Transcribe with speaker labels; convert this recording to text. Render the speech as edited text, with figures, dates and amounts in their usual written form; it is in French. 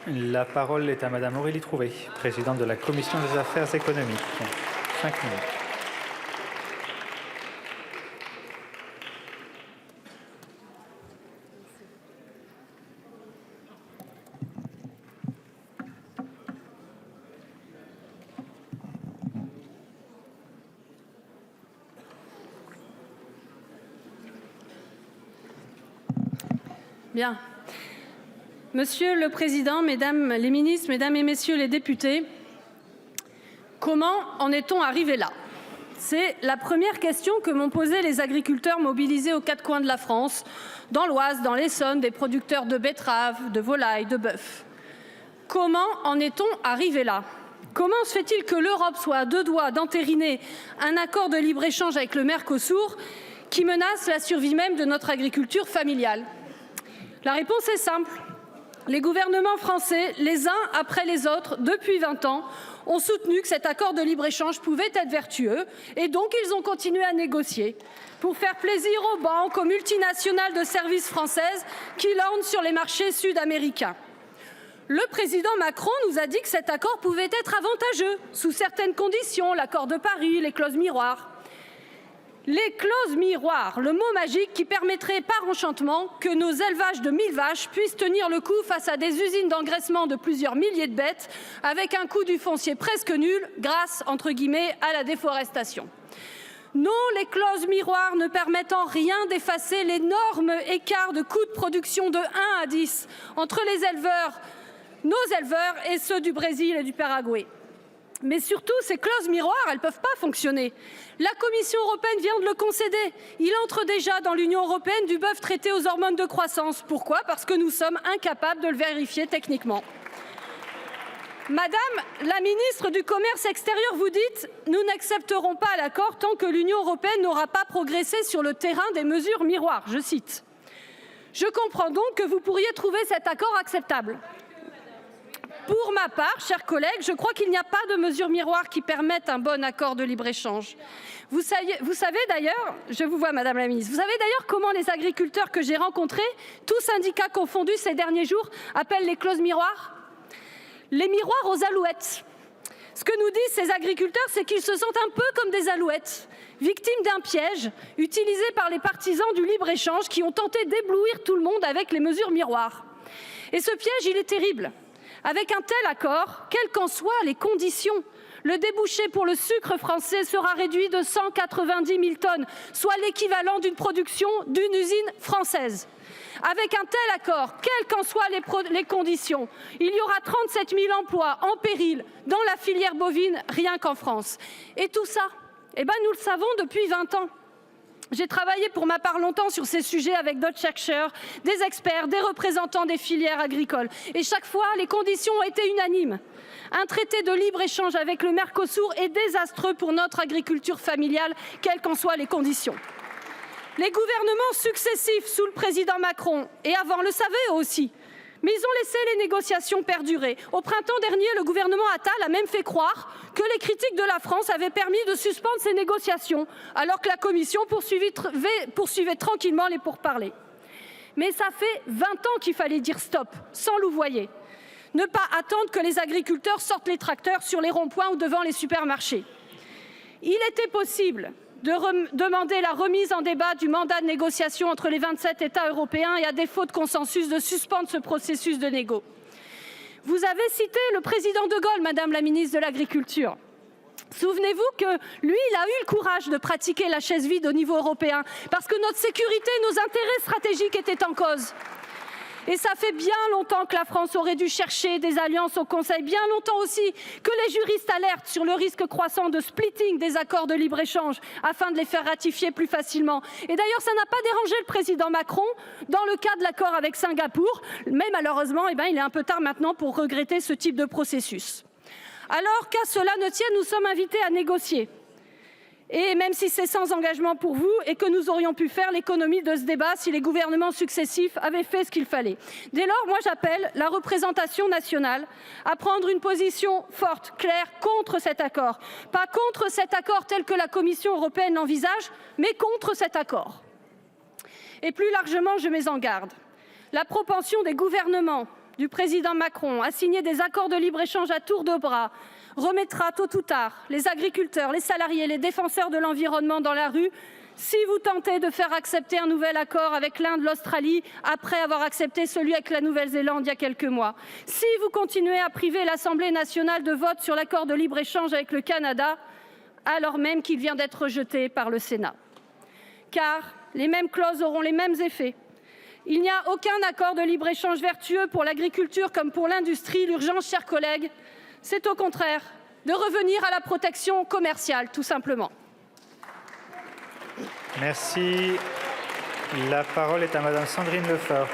Speaker 1: La parole est à Madame Aurélie Trouvé, présidente de la Commission des affaires économiques. 5 minutes.
Speaker 2: Bien. Monsieur le Président, Mesdames les ministres, Mesdames et Messieurs les députés, comment en est-on arrivé là? C'est la première question que m'ont posée les agriculteurs mobilisés aux quatre coins de la France, dans l'Oise, dans l'Essonne, des producteurs de betteraves, de volailles, de bœuf. Comment en est-on arrivé là? Comment se fait-il que l'Europe soit à deux doigts d'entériner un accord de libre-échange avec le Mercosur qui menace la survie même de notre agriculture familiale? La réponse est simple. Les gouvernements français, les uns après les autres, depuis 20 ans, ont soutenu que cet accord de libre-échange pouvait être vertueux et donc ils ont continué à négocier pour faire plaisir aux banques, aux multinationales de services françaises qui lorgnent sur les marchés sud-américains. Le président Macron nous a dit que cet accord pouvait être avantageux, sous certaines conditions, l'accord de Paris, les clauses miroirs. Les clauses miroirs, le mot magique qui permettrait par enchantement que nos élevages de 1000 vaches puissent tenir le coup face à des usines d'engraissement de plusieurs milliers de bêtes avec un coût du foncier presque nul grâce, entre guillemets, à la déforestation. Non, les clauses miroirs ne permettent en rien d'effacer l'énorme écart de coûts de production de 1 à 10 entre les éleveurs, nos éleveurs et ceux du Brésil et du Paraguay. Mais surtout, ces clauses miroirs, elles ne peuvent pas fonctionner. La Commission européenne vient de le concéder. Il entre déjà dans l'Union européenne du bœuf traité aux hormones de croissance. Pourquoi? Parce que nous sommes incapables de le vérifier techniquement. Madame la ministre du Commerce extérieur, vous dites « Nous n'accepterons pas l'accord tant que l'Union européenne n'aura pas progressé sur le terrain des mesures miroirs ». Je cite. Je comprends donc que vous pourriez trouver cet accord acceptable. Pour ma part, chers collègues, je crois qu'il n'y a pas de mesures miroirs qui permettent un bon accord de libre-échange. Vous savez d'ailleurs, je vous vois Madame la ministre, vous savez d'ailleurs comment les agriculteurs que j'ai rencontrés, tous syndicats confondus ces derniers jours, appellent les clauses miroirs? Les miroirs aux alouettes. Ce que nous disent ces agriculteurs, c'est qu'ils se sentent un peu comme des alouettes, victimes d'un piège utilisé par les partisans du libre-échange qui ont tenté d'éblouir tout le monde avec les mesures miroirs. Et ce piège, il est terrible. Avec un tel accord, quelles qu'en soient les conditions, le débouché pour le sucre français sera réduit de 190 000 tonnes, soit l'équivalent d'une production d'une usine française. Avec un tel accord, quelles qu'en soient les conditions, il y aura 37 000 emplois en péril dans la filière bovine, rien qu'en France. Et tout ça, nous le savons depuis 20 ans. J'ai travaillé pour ma part longtemps sur ces sujets avec d'autres chercheurs, des experts, des représentants des filières agricoles. Et chaque fois, les conditions ont été unanimes. Un traité de libre-échange avec le Mercosur est désastreux pour notre agriculture familiale, quelles qu'en soient les conditions. Les gouvernements successifs sous le président Macron, et avant le savaient aussi, mais ils ont laissé les négociations perdurer. Au printemps dernier, le gouvernement Attal a même fait croire que les critiques de la France avaient permis de suspendre ces négociations, alors que la Commission poursuivait tranquillement les pourparlers. Mais ça fait 20 ans qu'il fallait dire stop, sans louvoyer. Ne pas attendre que les agriculteurs sortent les tracteurs sur les ronds-points ou devant les supermarchés. Il était possible de demander la remise en débat du mandat de négociation entre les 27 États européens et, à défaut de consensus, de suspendre ce processus de négo. Vous avez cité le président de Gaulle, Madame la ministre de l'Agriculture. Souvenez-vous que lui, il a eu le courage de pratiquer la chaise vide au niveau européen parce que notre sécurité, nos intérêts stratégiques étaient en cause. Et ça fait bien longtemps que la France aurait dû chercher des alliances au Conseil, bien longtemps aussi que les juristes alertent sur le risque croissant de splitting des accords de libre-échange afin de les faire ratifier plus facilement. Et d'ailleurs, ça n'a pas dérangé le président Macron dans le cas de l'accord avec Singapour, mais malheureusement, il est un peu tard maintenant pour regretter ce type de processus. Alors qu'à cela ne tienne, nous sommes invités à négocier. Et même si c'est sans engagement pour vous et que nous aurions pu faire l'économie de ce débat si les gouvernements successifs avaient fait ce qu'il fallait. Dès lors, moi j'appelle la représentation nationale à prendre une position forte, claire, contre cet accord. Pas contre cet accord tel que la Commission européenne l'envisage, mais contre cet accord. Et plus largement, je mets en garde. La propension des gouvernements du président Macron à signer des accords de libre-échange à tour de bras remettra tôt ou tard les agriculteurs, les salariés, les défenseurs de l'environnement dans la rue si vous tentez de faire accepter un nouvel accord avec l'Inde, l'Australie, après avoir accepté celui avec la Nouvelle-Zélande il y a quelques mois. Si vous continuez à priver l'Assemblée nationale de vote sur l'accord de libre-échange avec le Canada, alors même qu'il vient d'être rejeté par le Sénat. Car les mêmes clauses auront les mêmes effets. Il n'y a aucun accord de libre-échange vertueux pour l'agriculture comme pour l'industrie. L'urgence, chers collègues, c'est au contraire de revenir à la protection commerciale, tout simplement.
Speaker 1: Merci. La parole est à Madame Sandrine Lefort.